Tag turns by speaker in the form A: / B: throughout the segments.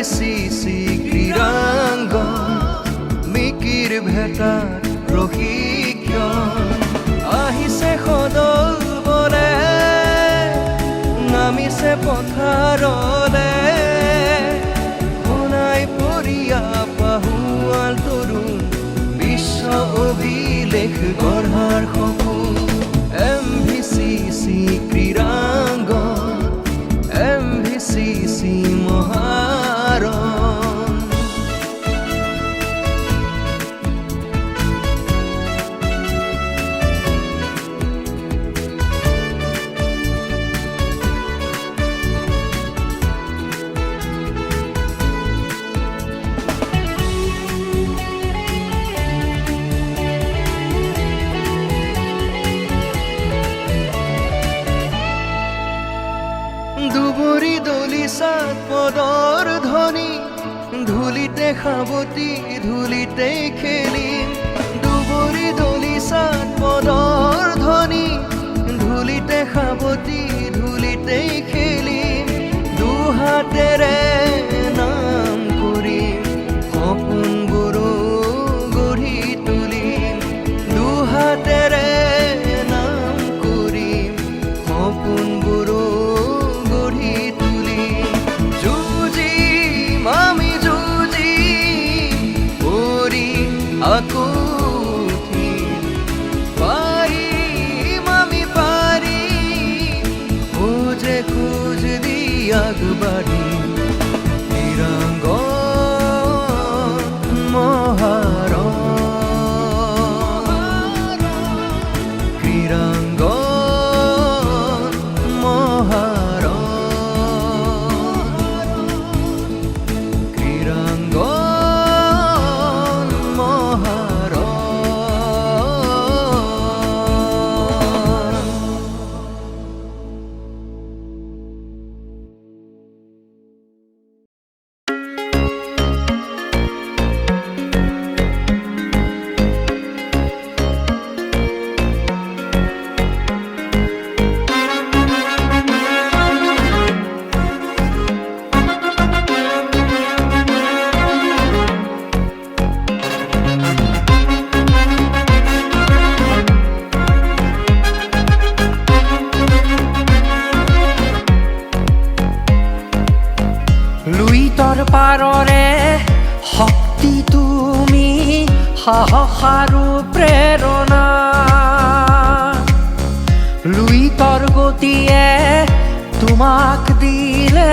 A: MVCC ক্ৰীড়াংগন Mikir ভেটাত প্ৰশিক্ষণ আহিছে সদল বলে নামিছে পথাৰলে শুনাই পৰিয়া পাহুৱাল তৰুণ বিশ্ব অভিলেখ গঢ়াৰ সপোন MVCC ক্ৰীড়াংগন MVCC মহাৰণ দুবৰি দলি সাত পদৰ ধ্বনি ধূলিতে সাৱতি ধূলিতে খেলি দুবৰি দলি সাত পদৰ ধ্বনি ধূলিতে সাৱতি ধূলিতে খেলি দুহাতেৰে নাম কৰিম সপোনবোৰ গঢ়ি তুলিম দুহাতেৰে নাম কৰিম সপোনবোৰ আকৌ পাৰিম আমি পাৰিম খোজে খোজ দি আগবাঢ়িম ক্ৰীড়াংগন মহাৰণ ক্ৰীড়াংগন মহাৰণ ক্ৰীড়াংগন
B: লুইতৰ পাৰৰে শক্তি তুমি সাহস আৰু প্ৰেৰণা লুইতৰ গতিয়ে তোমাক দিলে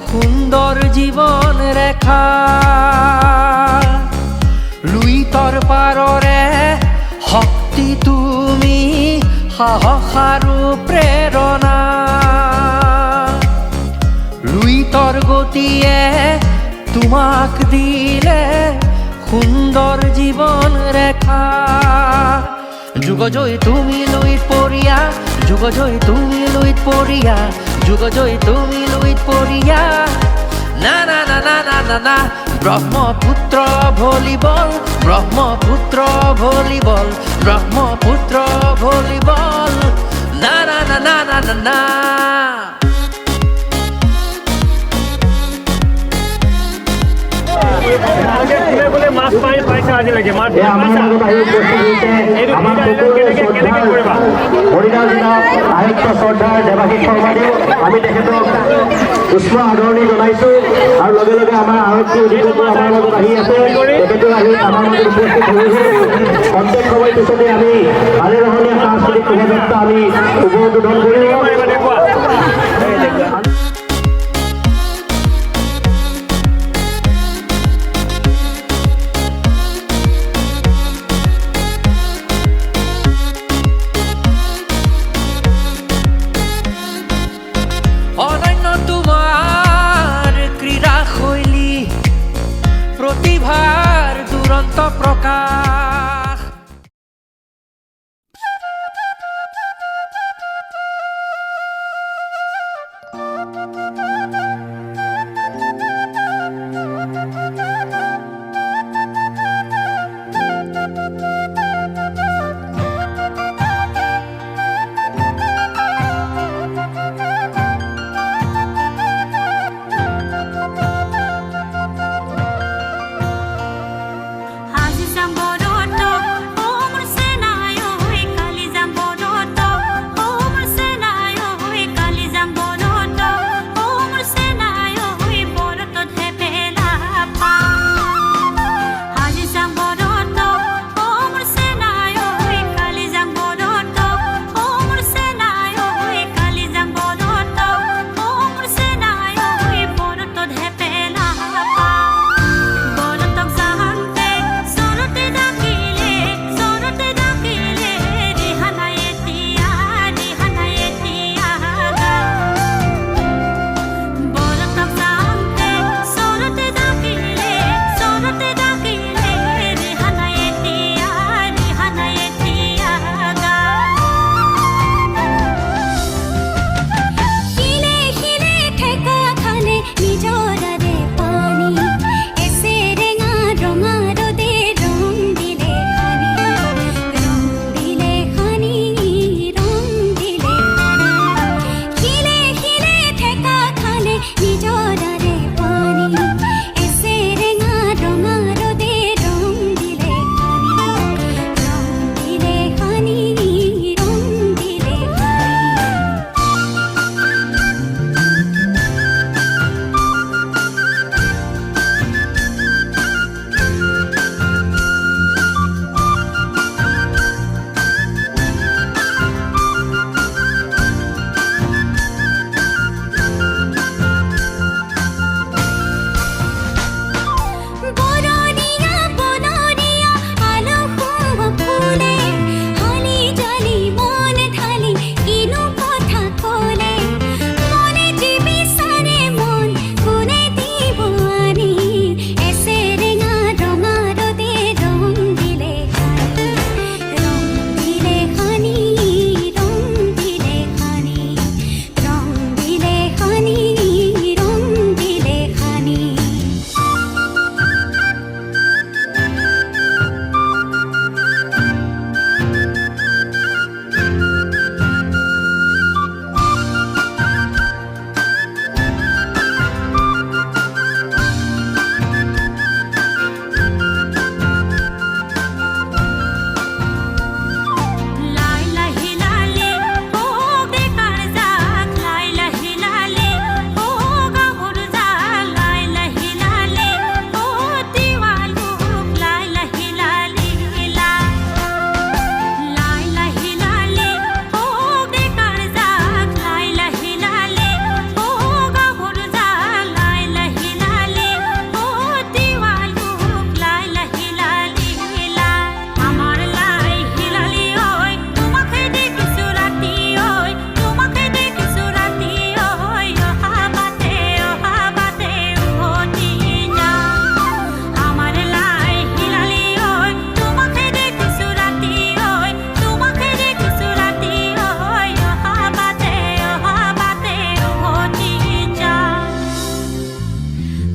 B: সুন্দৰ জীৱন ৰেখা লুইতৰ পাৰৰে শক্তি তুমি সাহস আৰু প্ৰেৰণা লুইতৰ গতিয়ে তোমাক দিলে সুন্দৰ জীৱন ৰেখা যুগজয়ী তুমি লুইত পৰিয়া যুগজয়ী তুমি লুইত পৰিয়া যুগজয়ী তুমি লুইত পৰিয়া না না না না না না না Brahmaputra volleyball Brahmaputra volleyball Brahmaputra volleyball না না না না না না না
C: মাছ পাইছা আজিলৈকে মাছ
D: মৰিগাঁও জিলা সাহিত্য শ্ৰদ্ধাৰ দেৱাশীষ শৰ্মাদেউ আমি তেখেতক উষ্ম আদৰণি জনাইছোঁ আৰু লগে লগে আমাৰ আৰক্ষী অধিকাৰী আমাৰ লগত আহি আছে তেখেতো আহি আমাৰ মাজত উপস্থিত হৈছে প্ৰত্যেক সময় পিছতে আমি ভালে ৰহণীয়া সাংস্কৃতিক শোভাযাত্ৰা আমি উদ্বোধন কৰিম
B: প্ৰতিভাৰ দুৰন্ত প্ৰকাশ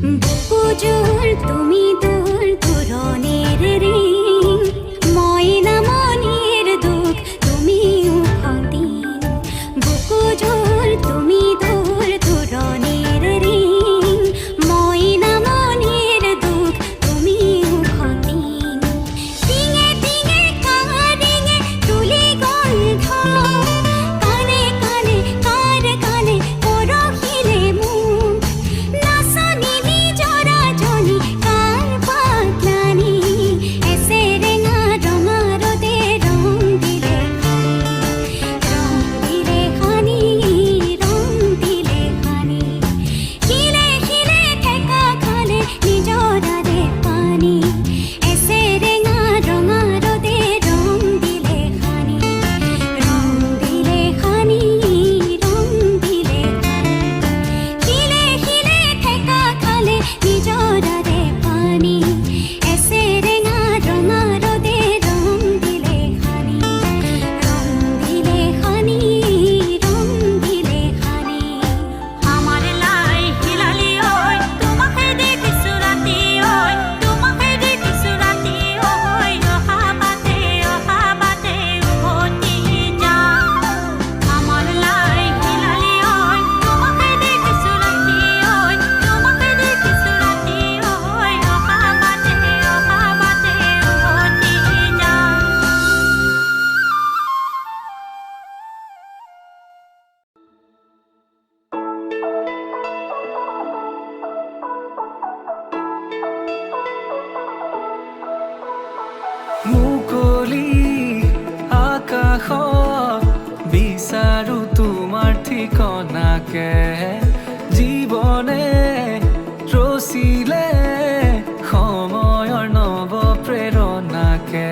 E: বুকুজোৰ তুমি দূৰ দূৰণিৰ ৰিং মইনা মনিৰ দুখ তুমি উভতিন বুকুজোৰ তুমি দূৰ দূৰণিৰ ৰিং মইনা মনিৰ দুখ তুমি উভতিন টিঙে টিঙে কাৰিঙে তুলি গ'ল ঘৰ কাণে কাণে কাৰ কাণে পৰহিলে মোক নাচনি নিজৰা জনি কাৰ পাতলানি এছেৰেঙা ৰঙা ৰদে ৰং দিলে খানি শিলে শিলে ঠেকা খালে নিজৰাৰে পানী এছেৰেঙা ৰঙা ৰদে ৰং দিলে খানি শিলে শিলে ঠেকা খালে নিজৰাৰে পানী এছেৰেঙা ৰঙা ৰদে ৰং দিলে খানি আমার লাই হিলালি ওই তোমাকে দেখিছো রাতি ওই তোমাকে দেখিছো রাতি ওই অহা বাটে উভতি যা আমার লাই হিলালি ওই তোমাকে দেখিছো রাতি ওই তোমাকে দেখিছো রাতি ওই অহা বাটে উভতি যা
A: মুকলি আকাশত বিচাৰো তোমাৰ ঠিকনাকে জীৱনে ৰচিলে সময়ৰ নৱ প্ৰেৰণাকে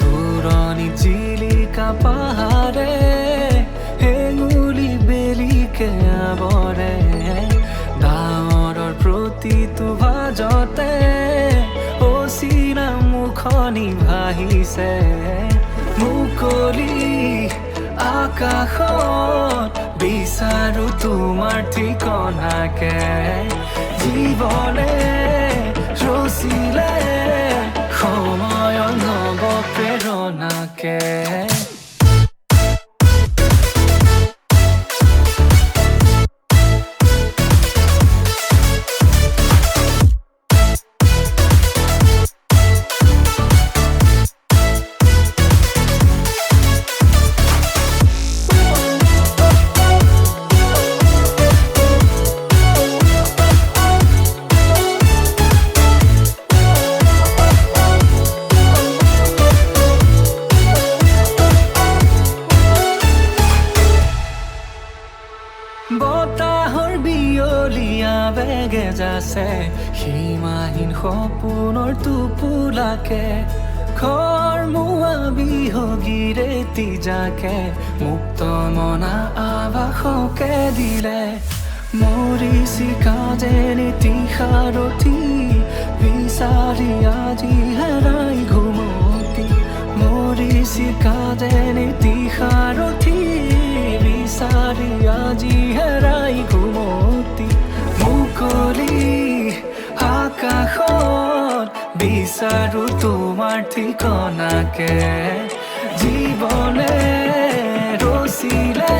A: পুৰণি জিলিকা পাহাৰে হেঙুলি বেলিকে আৱৰে ডাৱৰৰ প্ৰতিটো ভাজতে অচিনা মুখনি ভাহিছে মুকলি আকাশত বিচাৰো তোমাৰ ঠিকনাকে জীৱনে ৰচিলে সময়ৰ নৱ প্ৰেৰণাকে বতাহৰ বিয়লিয়া বেগে যাছে সীমাহীন সপোনৰ টোপোলাকে খৰমুৱা বিহগীৰে তিজাকে মুক্ত মনা আভাসকে দিলে মৰিচিকা যেনে তীখাৰথি বিচাৰি আজি হেৰাই ঘুমতি মৰিচিকা যেনে তীখাৰথি বিচাৰি আজি হেৰাই ঘুমতি মুকলি আকাশত বিচাৰো তোমাৰ ঠিকনাকে জীৱনে ৰচিলে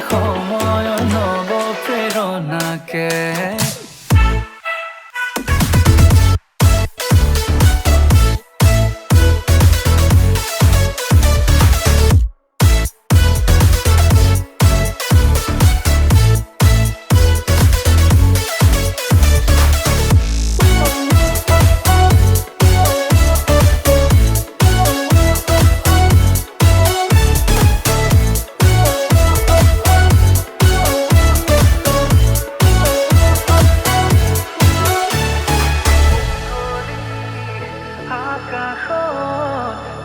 A: সময়ৰ নৱ প্ৰেৰণাকে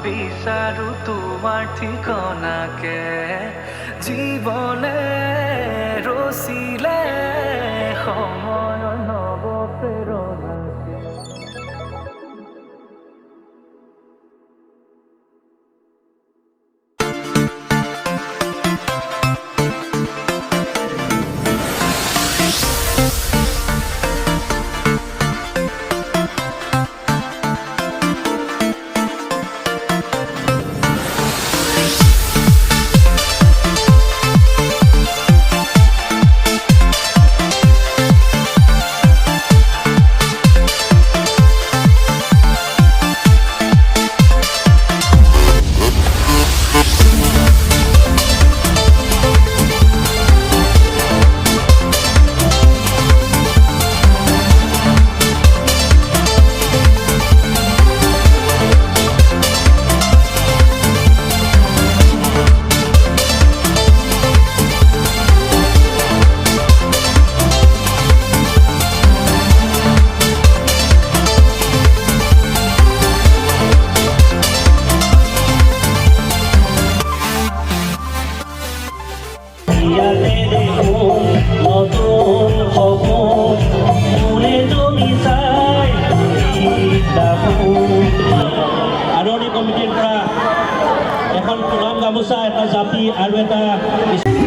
A: বিচাৰো তোমাৰ ঠিকনাকে জীৱনে ৰচিলে সময়ৰ নৱ প্ৰেৰণাকে
D: গামোচা এটা জাপি আৰু এটা